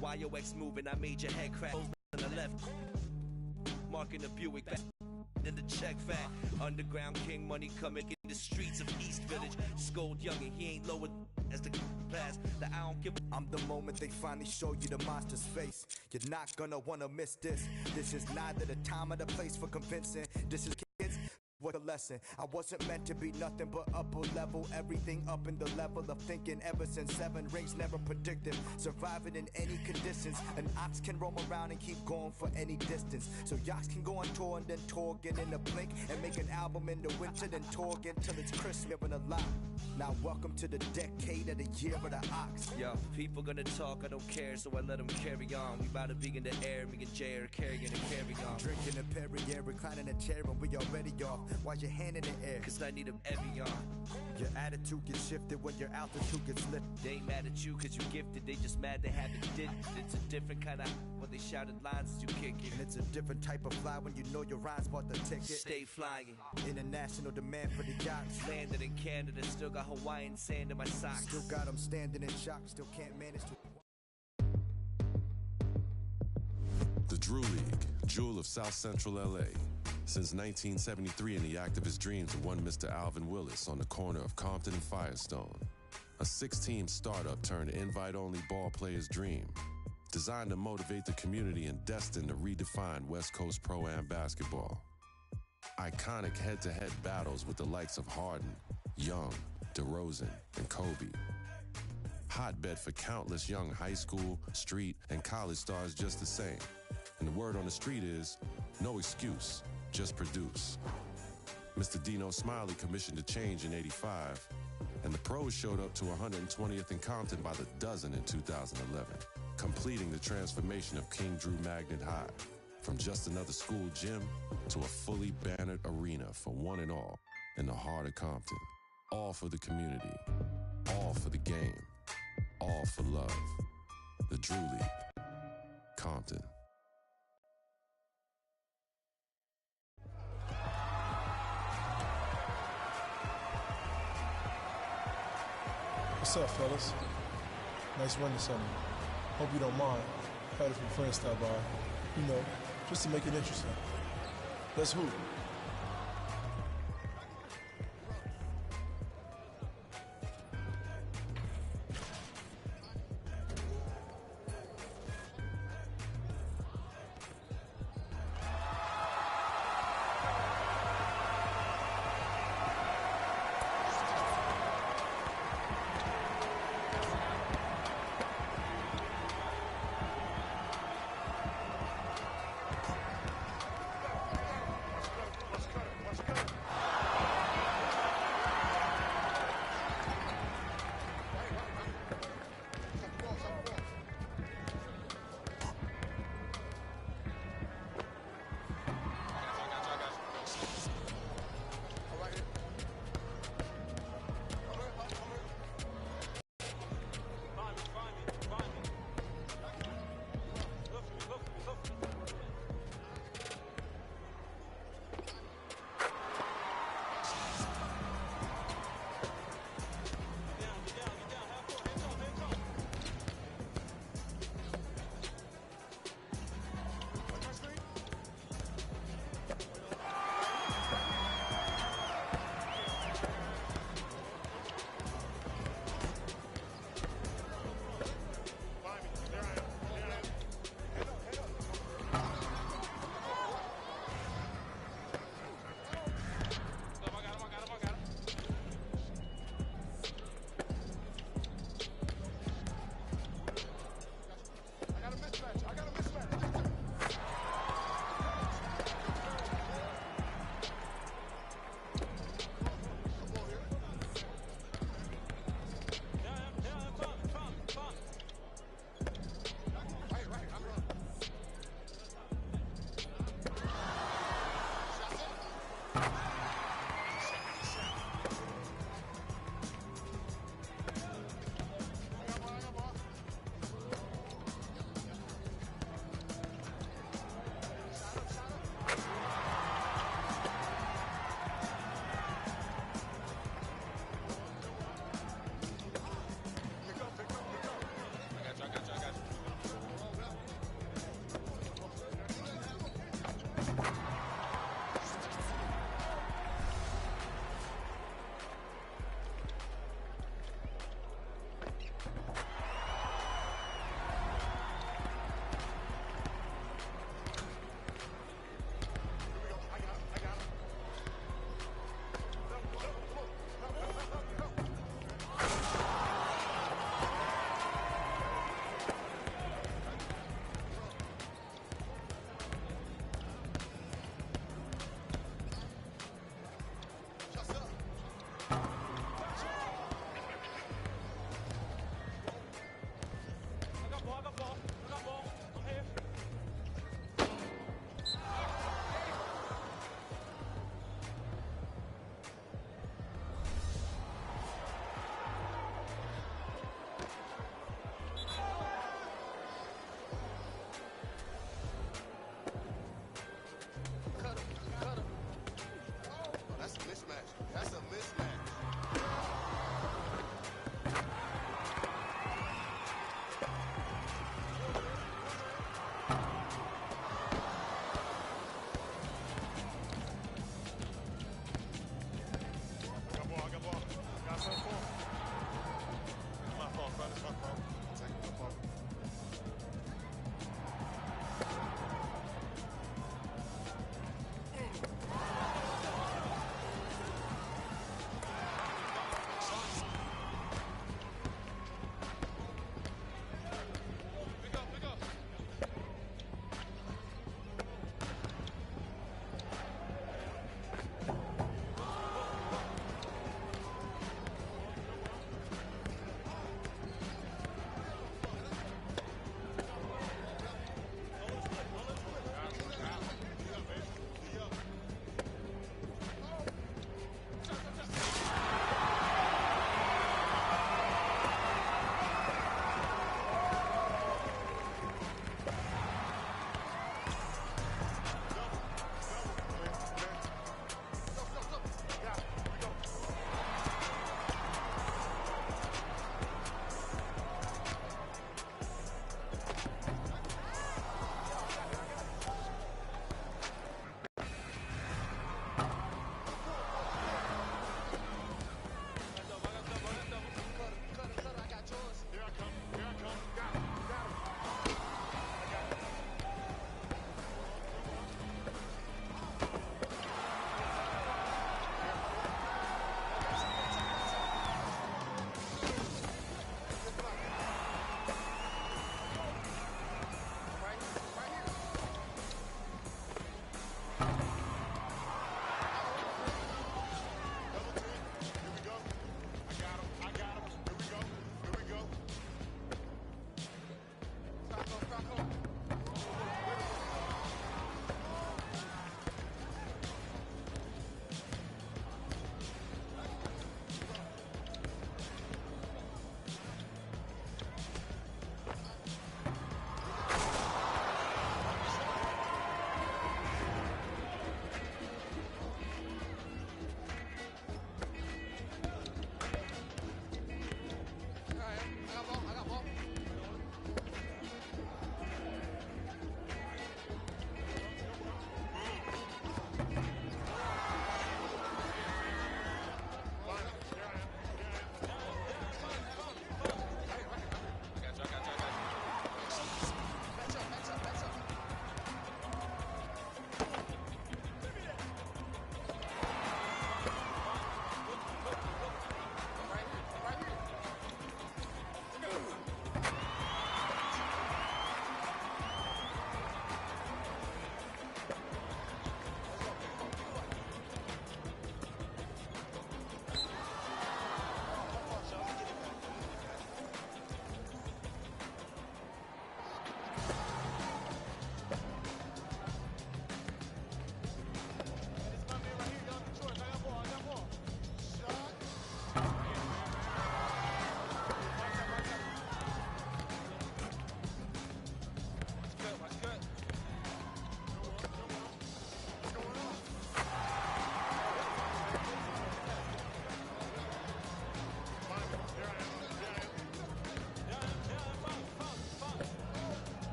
YOX moving, I made your head crack. On the left, marking the Buick back. In the check fat, underground king money coming in the streets of East Village. Scold youngin', he ain't lower as the pass. The I don't give. I'm the moment they finally show you the monster's face. You're not gonna wanna miss this. This is neither the time or the place for convincing. This is kids. What a lesson. I wasn't meant to be nothing but upper level. Everything up in the level of thinking. Ever since 7 rings, never predicted surviving in any conditions. An ox can roam around and keep going for any distance. So yachts can go on tour and then tour again in a blink. And make an album in the winter, then tour again till it's Christmas and a lot. Now welcome to the decade of the year of the ox. Yo, people gonna talk, I don't care, so I let them carry on. We bout to be in the air, me and Jay are carrying and carry on. Drinking a Perrier, reclining a chair, and we already off. Why's your hand in the air? Cause I need them every on. Your attitude gets shifted when your altitude gets lifted. They ain't mad at you cause you gifted, they just mad they haven't did. It's a different kind of when they shouted lines as you kick it. And it's a different type of fly when you know your rhymes bought the ticket. Stay flying. International demand for the yachts. Landed in Canada, still got Hawaiian sand in my socks. Still got them standing in shock, still can't manage to. The Drew League, jewel of South Central LA. Since 1973 in the activist dreams of one Mr. Alvin Willis on the corner of Compton and Firestone. A 6-team startup turned invite-only ball player's dream. Designed to motivate the community and destined to redefine West Coast Pro-Am basketball. Iconic head-to-head battles with the likes of Harden, Young, DeRozan, and Kobe. Hotbed for countless young high school, street, and college stars just the same. And the word on the street is, no excuse, just produce. Mr. Dino Smiley commissioned a change in '85, and the pros showed up to 120th and Compton by the dozen in 2011, completing the transformation of King Drew Magnet High, from just another school gym to a fully bannered arena for one and all in the heart of Compton. All for the community, all for the game, all for love. The Drew League, Compton. What's up, fellas? Nice run this summer. Hope you don't mind. Had a few friends stop by. You know, just to make it interesting. Let's hoop.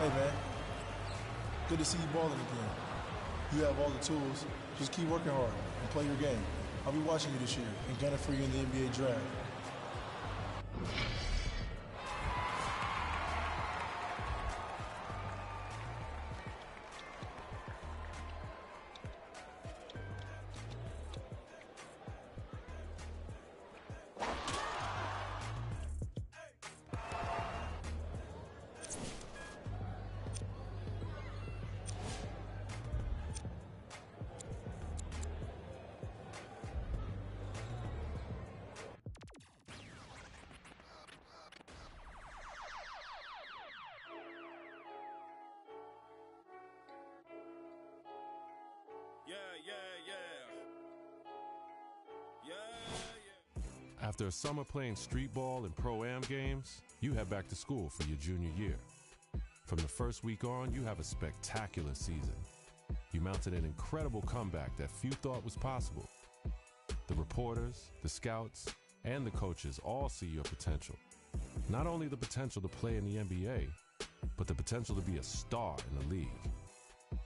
Hey, man. Good to see you balling again. You have all the tools. Just keep working hard and play your game. I'll be watching you this year and gunning for you in the NBA draft. After a summer playing street ball and pro-am games, you head back to school for your junior year. From the first week on, you have a spectacular season. You mounted an incredible comeback that few thought was possible. The reporters, the scouts, and the coaches all see your potential. Not only the potential to play in the NBA, but the potential to be a star in the league.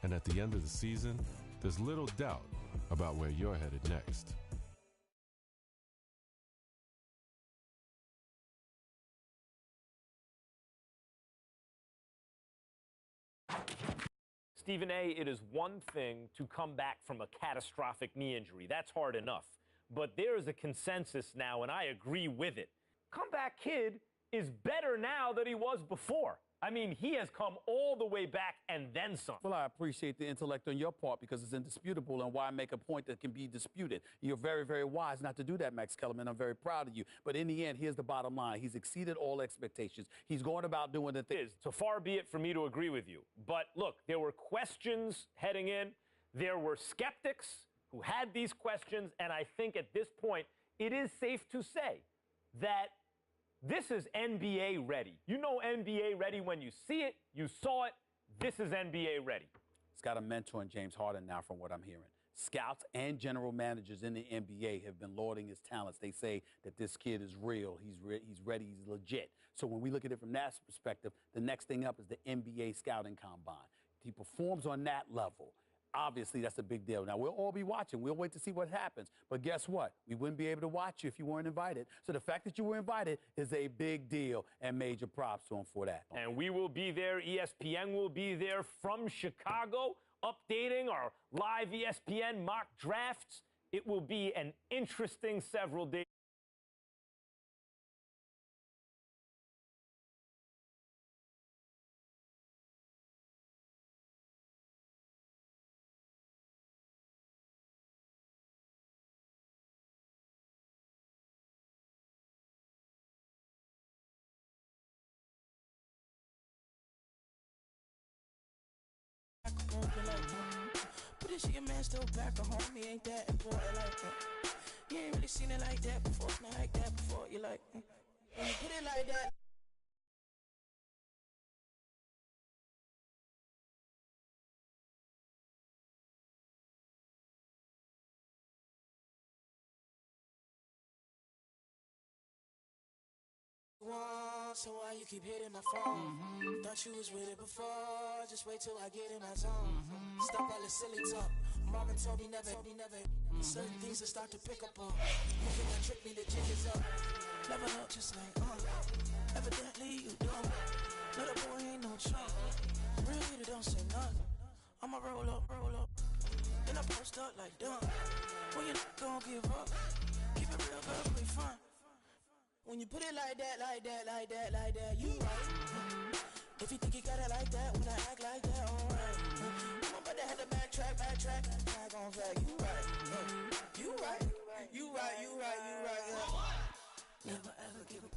And at the end of the season, there's little doubt about where you're headed next. Stephen A., it is one thing to come back from a catastrophic knee injury. That's hard enough. But there is a consensus now, and I agree with it. Comeback Kid is better now than he was before. I mean, he has come all the way back and then some. Well, I appreciate the intellect on your part because it's indisputable, and why make a point that can be disputed. You're very, very wise not to do that, Max Kellerman. I'm very proud of you. But in the end, here's the bottom line. He's exceeded all expectations. He's going about doing the thing. So far be it for me to agree with you. But look, there were questions heading in. There were skeptics who had these questions, and I think at this point, it is safe to say that this is NBA ready. You know NBA ready when you see it, you saw it. This is NBA ready. He's got a mentor in James Harden now, from what I'm hearing. Scouts and general managers in the NBA have been lauding his talents. They say that this kid is real. He's ready. He's legit. So when we look at it from that perspective, the next thing up is the NBA scouting combine. He performs on that level. Obviously, that's a big deal. Now, we'll all be watching. We'll wait to see what happens. But guess what? We wouldn't be able to watch you if you weren't invited. So the fact that you were invited is a big deal, and major props to him for that. And we will be there. ESPN will be there from Chicago, updating our live ESPN mock drafts. It will be an interesting several days. But this your man still back at home, he ain't that important like that. You ain't really seen it like that before, not like that before. You like, when you put it like that. So why you keep hitting my phone? Thought you was with it before. Just wait till I get in my zone. Stop all the silly talk. Marvin told me never. Certain things will start to pick up on. You think I trick me, the jig is up. Level up just like, evidently you don't. No, the boy ain't no chump. Real leader don't say nothing. I'ma roll up. Then I post up like dumb. When you don't give up, keep it real, girl, play fun. When you put it like that, you right. If you think you got it like that, when I act like that, alright. I'm about to have to backtrack. Back on fact, you right. You right. Yeah. Never ever give a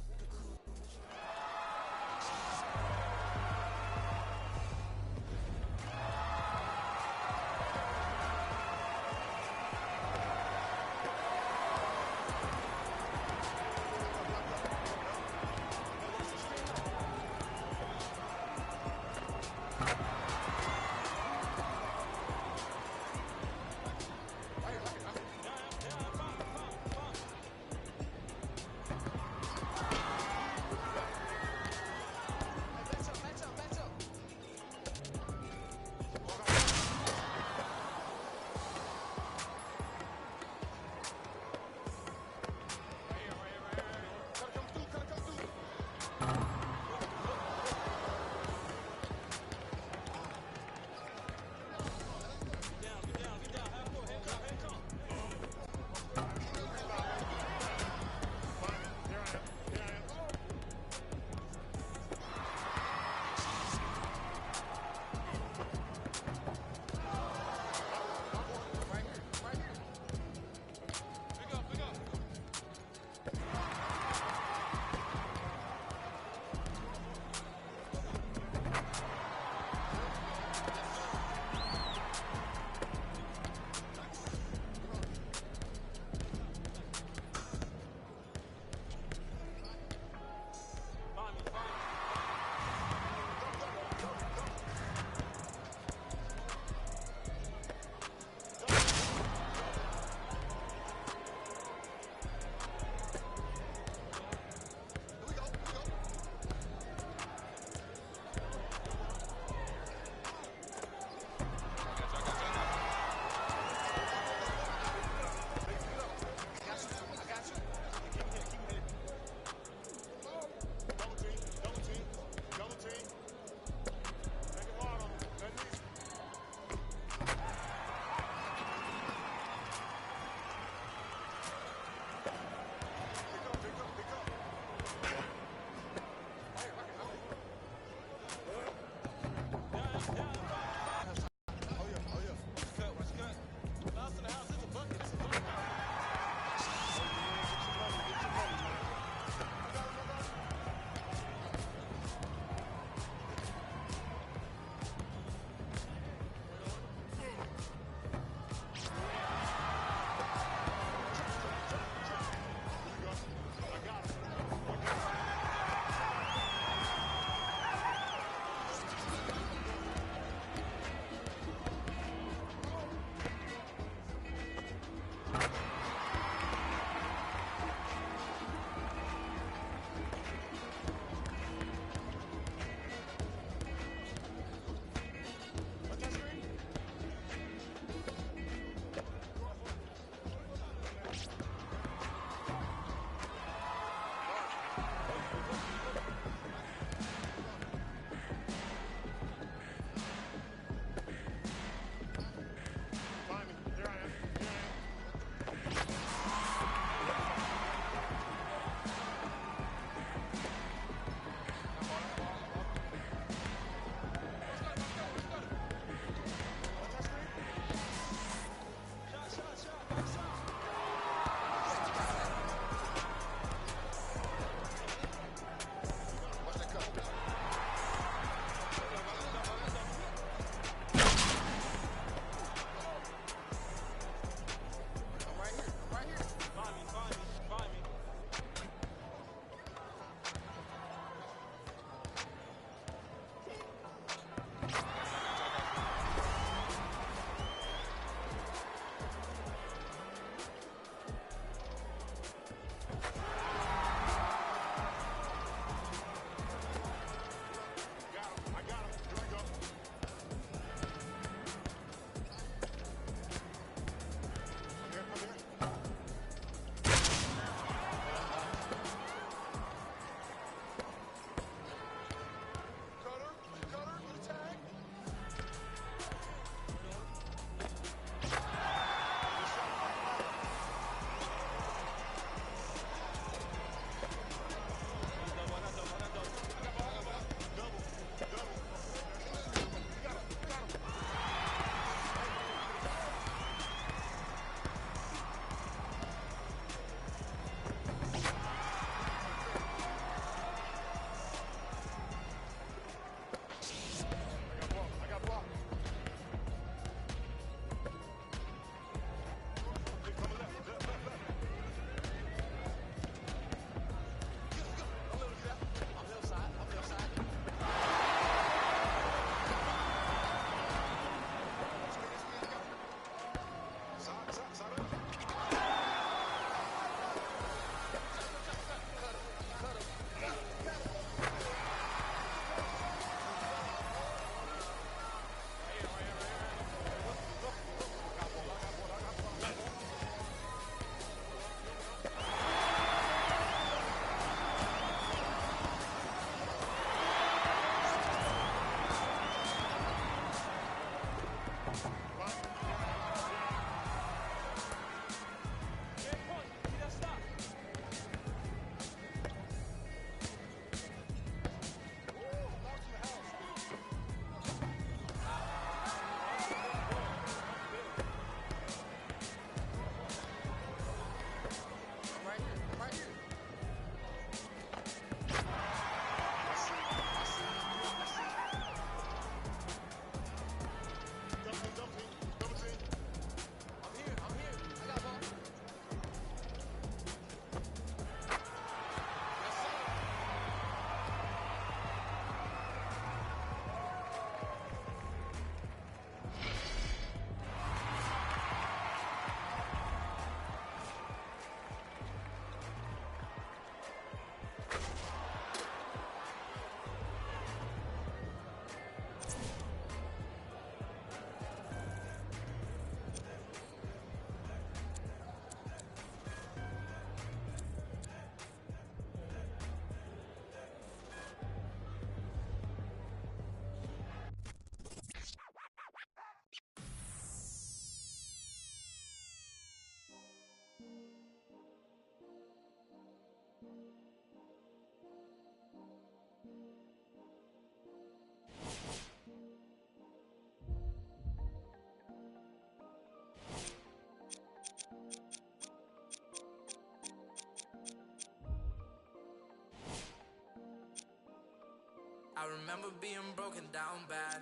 I remember being broken down bad.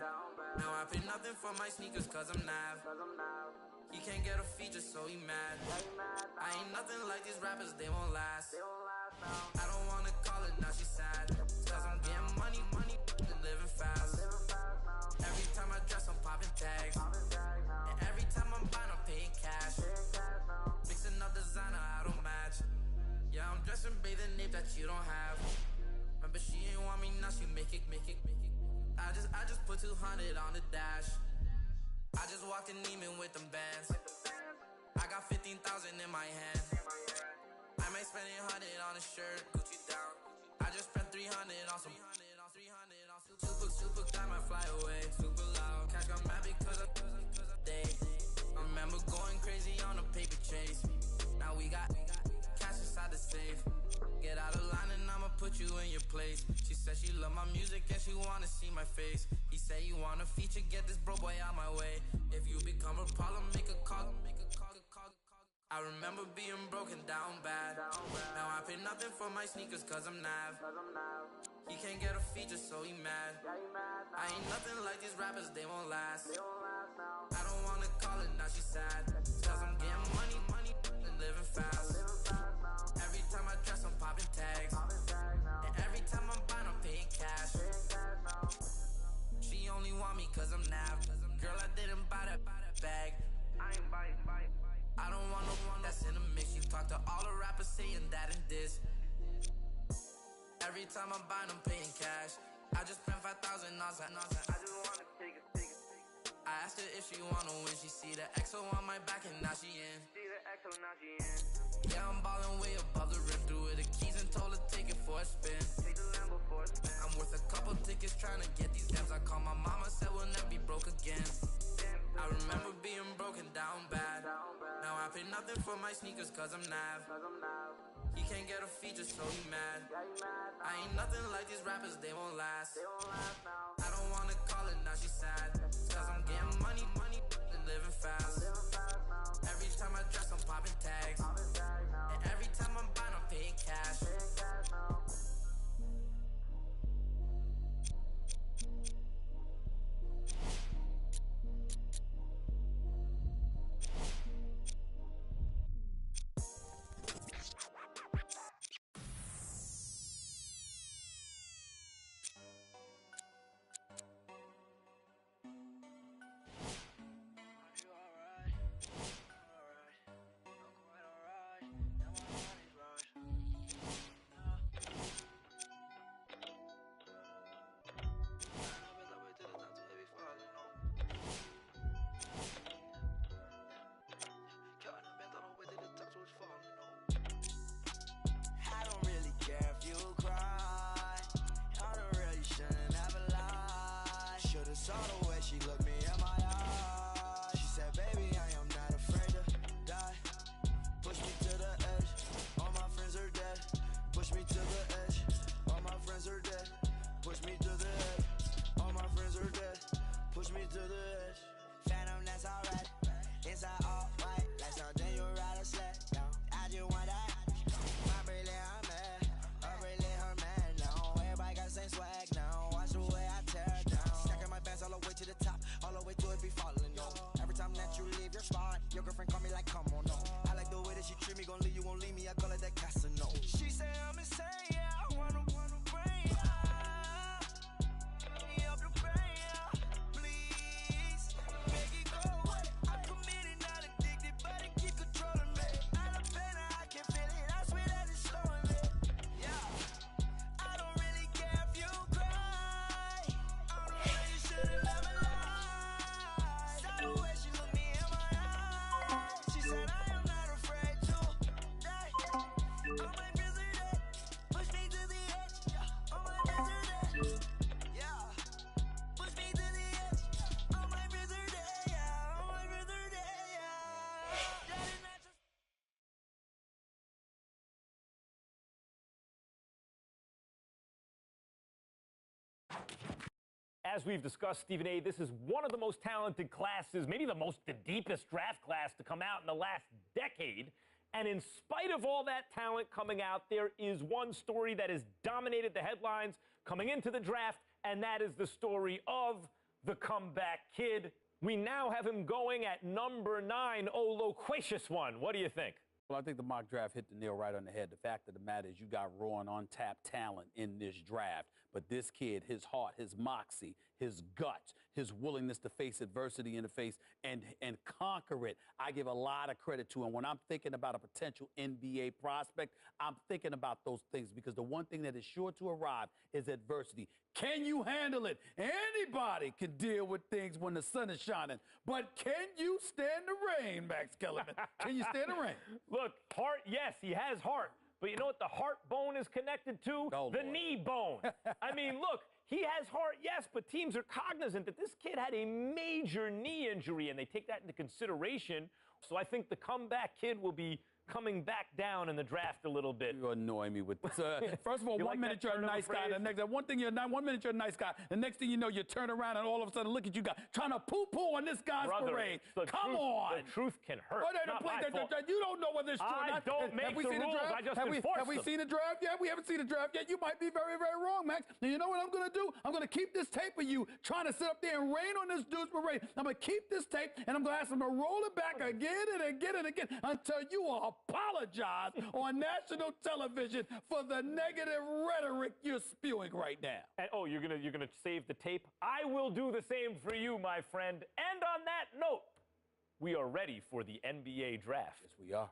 Now I pay nothing for my sneakers cause I'm Nav. He can't get a feature so he mad. I ain't nothing like these rappers, they won't last. I don't wanna call it, now she's sad. Cause I'm getting money, and living fast. Every time I dress, I'm popping tags. And every time I'm buying, I'm paying cash. Mixing up designer, I don't match. Yeah, I'm dressing bathing nape that you don't have. Remember she ain't want me, now she make it. I just put 200 on the dash. I just walked in Neiman with them bands. I got 15,000 in my hand. I might spend 100 on a shirt, Gucci down. I just spent 300 on some. Super guy might fly away. Super loud. Cash got mad because of day. I remember going crazy on a paper chase. Now we got cash inside the safe. Get out of line and I'ma put you in your place. She said she love my music and she wanna see my face. He said you want a feature, get this bro boy out my way. If you become a problem, make a call. I remember being broken down bad. Now I pay nothing for my sneakers cause I'm Nav. He can't get a feature so he mad. I ain't nothing like these rappers, they won't last. I don't wanna call it, now she's sad. Cause I'm getting money, and living fast. Every time I dress, I'm popping tags. And every time I'm buying, I'm paying cash. She only want me cause I'm Nav. Girl, I didn't buy that bag. I ain't buy. I don't want no one that's in a mix. You talk to all the rappers saying that and this. Every time I'm buying, I'm paying cash. I just spent 5,000 on that. I just wanna take it. I asked her if she wanna win. She see the XO on my back and now she in. Yeah, I'm ballin' way above the rim. Threw her the keys and told her take it for a spin. I'm worth a couple tickets trying to get these M's. I called my mama, said we'll never be broke again. I remember being broken down bad. Now I pay nothing for my sneakers cause I'm Nav. He can't get a feature so he mad. I ain't nothing like these rappers, they won't last. I don't wanna call it, now she's sad. Cause I'm getting money, and living fast. Every time I dress, I'm popping tags. And every time I'm buying, I'm paying cash. Saw the way she looked me in my eyes. She said, baby, I am not afraid to die. Push me to the edge, all my friends are dead. Push me to the edge, all my friends are dead. Push me to the edge, all my friends are dead. Push me to the edge. Phantom, that's alright. Inside all white, like something you ride a sled down. I just want that. My brilliant, I'm mad. A brilliant, her man now. Everybody got the same swag now. Watch the way I tear down. All the way to the top, all the way to it be falling on. Every time that you leave your spot, your girlfriend call me like, come on, no. I like the way that she treat me, gon' leave you, won't leave me. I call it that Casino. She say I'm insane, yeah, I wanna bring ya. Me up the brain, yeah. Please, make it go away. I'm committed, not addicted, but it keep controlling me. I love better, I can feel it, I swear that it's slowing me. Yeah, I don't really care if you cry. As we've discussed, Stephen A., this is one of the most talented classes, maybe the deepest draft class to come out in the last decade. And in spite of all that talent coming out, there is one story that has dominated the headlines coming into the draft and that is the story of the comeback kid. We now have him going at number 9. Oh, loquacious one. What do you think? Well, I think the mock draft hit the nail right on the head. The fact of the matter is you got raw and untapped talent in this draft. But this kid, his heart, his moxie, his guts, his willingness to face adversity in the face and conquer it, I give a lot of credit to him. When I'm thinking about a potential NBA prospect, I'm thinking about those things because the one thing that is sure to arrive is adversity. Can you handle it? Anybody can deal with things when the sun is shining. But can you stand the rain, Max Kellerman? Can you stand the rain? Look, heart, yes, he has heart. But you know what the heart bone is connected to? Oh, the Lord. knee bone. I mean, look, he has heart, yes, but teams are cognizant that this kid had a major knee injury, and they take that into consideration. So I think the comeback kid will be coming back down in the draft a little bit. You annoy me with this. First of all, You one like minute that you're a turn of nice guy, phrase? the next 1 minute you're a nice guy, the next thing you know, you turn around and all of a sudden look at you guys trying to poo-poo on this guy's Brother, parade. the Come truth, on. The truth can hurt. Oh, no, Not my fault. you don't know whether it's true or I not. don't make Have we the seen rules, draft? I just have enforce we them. seen the draft yet? We haven't seen the draft yet. You might be very, very wrong, Max. Now, you know what I'm going to do? I'm going to keep this tape of you trying to sit up there and rain on this dude's parade. I'm going to keep this tape, and I'm going to ask him to roll it back again and again and again until you apologize on national television for the negative rhetoric you're spewing right now. And, oh, you're gonna save the tape? I will do the same for you, my friend. And on that note, we are ready for the NBA draft. Yes, we are.